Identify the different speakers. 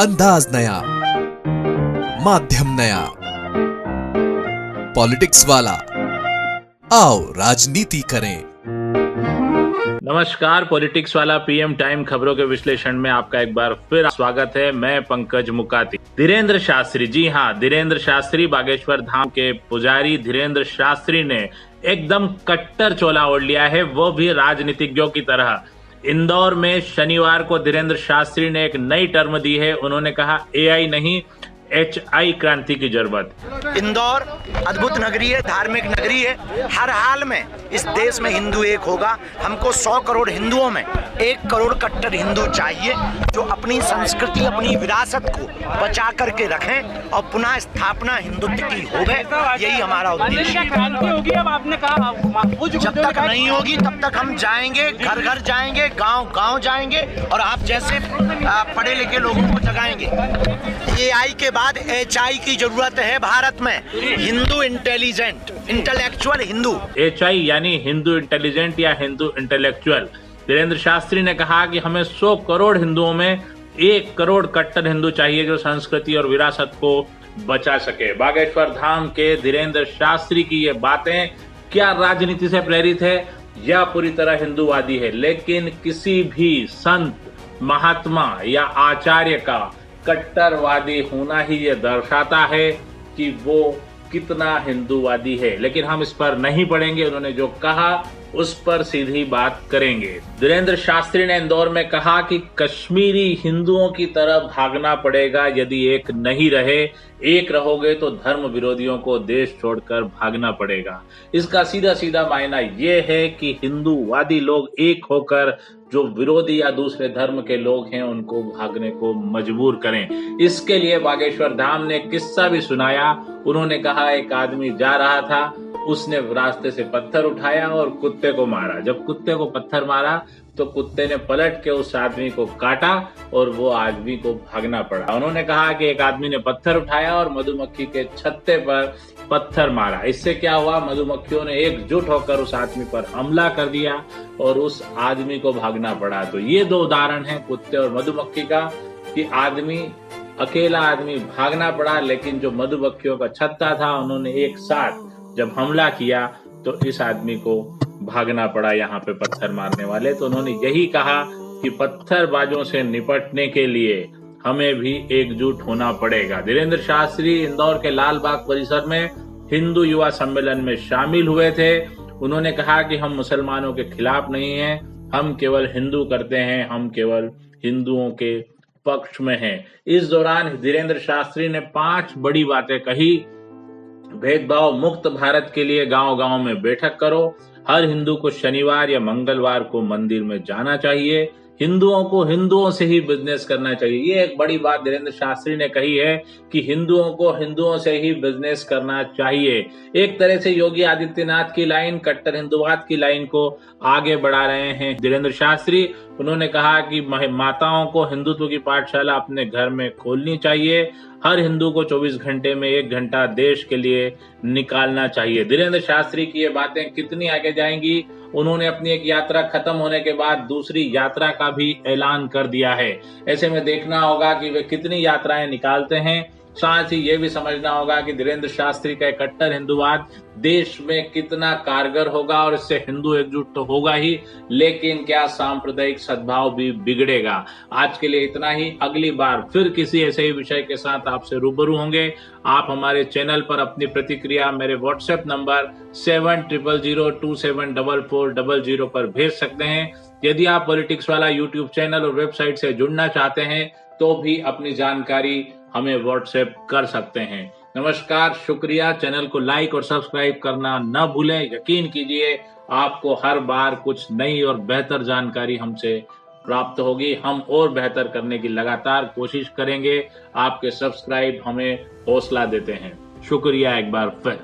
Speaker 1: अंदाज नया, माध्यम नया, पॉलिटिक्स वाला, आओ राजनीति करें।
Speaker 2: नमस्कार, पॉलिटिक्स वाला पीएम टाइम खबरों के विश्लेषण में आपका एक बार फिर स्वागत है। मैं पंकज मुकाती। धीरेन्द्र शास्त्री, जी हाँ, धीरेन्द्र शास्त्री, बागेश्वर धाम के पुजारी धीरेन्द्र शास्त्री ने एकदम कट्टर चोला ओढ़ लिया है, वो भी राजनीतिज्ञों की तरह। इंदौर में शनिवार को धीरेन्द्र शास्त्री ने एक नई टर्म दी है। उन्होंने कहा एआई नहीं, HI क्रांति की जरूरत।
Speaker 3: इंदौर अद्भुत नगरी है, धार्मिक नगरी है। हर हाल में इस देश में हिंदू एक होगा। हमको 100 करोड़ हिंदुओं में 1 करोड़ कट्टर हिंदू चाहिए, जो अपनी संस्कृति, अपनी विरासत को बचा करके रखें और पुनः स्थापना हिंदुत्व की होवे। यही हमारा उद्देश्य है। जब तक नहीं होगी तब तक हम जाएंगे, घर घर जाएंगे, गांव गांव जाएंगे और आप जैसे पढ़े लिखे लोगों को जगाएंगे। AI के बाद HI की जरूरत है भारत में। Hindu intelligent, intellectual Hindu.
Speaker 2: HI यानी हिंदू इंटेलिजेंट या हिंदू इंटेलेक्चुअल। धीरेन्द्र शास्त्री ने कहा कि हमें 100 करोड़ हिंदुओं में 1 करोड़ कट्टर हिंदू चाहिए, जो संस्कृति और विरासत को बचा सके। बागेश्वर धाम के धीरेन्द्र शास्त्री की ये बातें क्या राजनीति से प्रेरित है या पूरी तरह हिंदूवादी है, लेकिन किसी भी संत, महात्मा या आचार्य का कट्टरवादी होना ही ये दर्शाता है कि वो कितना हिंदूवादी है। लेकिन हम इस पर नहीं पड़ेंगे, उन्होंने जो कहा उस पर सीधी बात करेंगे। धीरेन्द्र शास्त्री ने इंदौर में कहा कि कश्मीरी हिंदुओं की तरह भागना पड़ेगा यदि एक नहीं रहे। एक रहोगे तो धर्म विरोधियों को देश छोड़कर भागना पड़ेगा। इसका सीधा सीधा मायना ये है कि हिंदूवादी लोग एक होकर जो विरोधी या दूसरे धर्म के लोग हैं उनको भागने को मजबूर करें। इसके लिए बागेश्वर धाम ने किस्सा भी सुनाया। उन्होंने कहा एक आदमी जा रहा था, उसने रास्ते से पत्थर उठाया और कुत्ते को मारा। जब कुत्ते को पत्थर मारा तो कुत्ते ने पलट के उस आदमी को काटा और वो आदमी को भागना पड़ा। उन्होंने कहा कि एक आदमी ने पत्थर उठाया और मधुमक्खी के छत्ते पर पत्थर मारा। इससे क्या हुआ, मधुमक्खियों ने एकजुट होकर उस आदमी पर हमला कर दिया और उस आदमी को भागना पड़ा। तो ये 2 उदाहरण हैं कुत्ते और मधुमक्खी का, कि अकेला आदमी भागना पड़ा, लेकिन जो मधुमक्खियों का छत्ता था उन्होंने एक साथ जब हमला किया तो इस आदमी को भागना पड़ा, यहाँ पे पत्थर मारने वाले। तो उन्होंने यही कहा कि पत्थरबाजों से निपटने के लिए हमें भी एकजुट होना पड़ेगा। धीरेन्द्र शास्त्री इंदौर के लाल बाग परिसर में हिंदू युवा सम्मेलन में शामिल हुए थे। उन्होंने कहा कि हम मुसलमानों के खिलाफ नहीं हैं, हम केवल हिंदू करते हैं, हम केवल हिंदुओं के पक्ष में हैं। इस दौरान धीरेन्द्र शास्त्री ने 5 बड़ी बातें कही। भेदभाव मुक्त भारत के लिए गांव गांव में बैठक करो। हर हिंदू को शनिवार या मंगलवार को मंदिर में जाना चाहिए। हिंदुओं को हिंदुओं से ही बिजनेस करना चाहिए। ये एक बड़ी बात धीरेन्द्र शास्त्री ने कही है कि हिंदुओं को हिंदुओं से ही बिजनेस करना चाहिए। एक तरह से योगी आदित्यनाथ की लाइन, कट्टर हिंदुवाद की लाइन को आगे बढ़ा रहे हैं धीरेन्द्र शास्त्री। उन्होंने कहा कि माताओं को हिंदुत्व की पाठशाला अपने घर में खोलनी चाहिए। हर हिंदू को 24 घंटे में 1 घंटा देश के लिए निकालना चाहिए। धीरेन्द्र शास्त्री की ये बातें कितनी आगे जाएंगी, उन्होंने अपनी एक यात्रा खत्म होने के बाद दूसरी यात्रा का भी ऐलान कर दिया है। ऐसे में देखना होगा कि वे कितनी यात्राएं निकालते हैं। साथ ही ये भी समझना होगा कि धीरेन्द्र शास्त्री का कट्टर हिंदुवाद देश में कितना कारगर होगा, और इससे हिंदू एकजुट तो होगा ही, लेकिन क्या सांप्रदायिक सद्भाव भी बिगड़ेगा। आज के लिए इतना ही। अगली बार फिर किसी ऐसे ही विषय के साथ आपसे रूबरू होंगे। आप हमारे चैनल पर अपनी प्रतिक्रिया मेरे व्हाट्सएप नंबर 7000274400 पर भेज सकते हैं। यदि आप पॉलिटिक्स वाला यूट्यूब चैनल और वेबसाइट से जुड़ना चाहते हैं तो भी अपनी जानकारी हमें व्हाट्सएप कर सकते हैं। नमस्कार, शुक्रिया। चैनल को लाइक और सब्सक्राइब करना न भूलें। यकीन कीजिए आपको हर बार कुछ नई और बेहतर जानकारी हमसे प्राप्त होगी। हम और बेहतर करने की लगातार कोशिश करेंगे। आपके सब्सक्राइब हमें हौसला देते हैं। शुक्रिया एक बार फिर।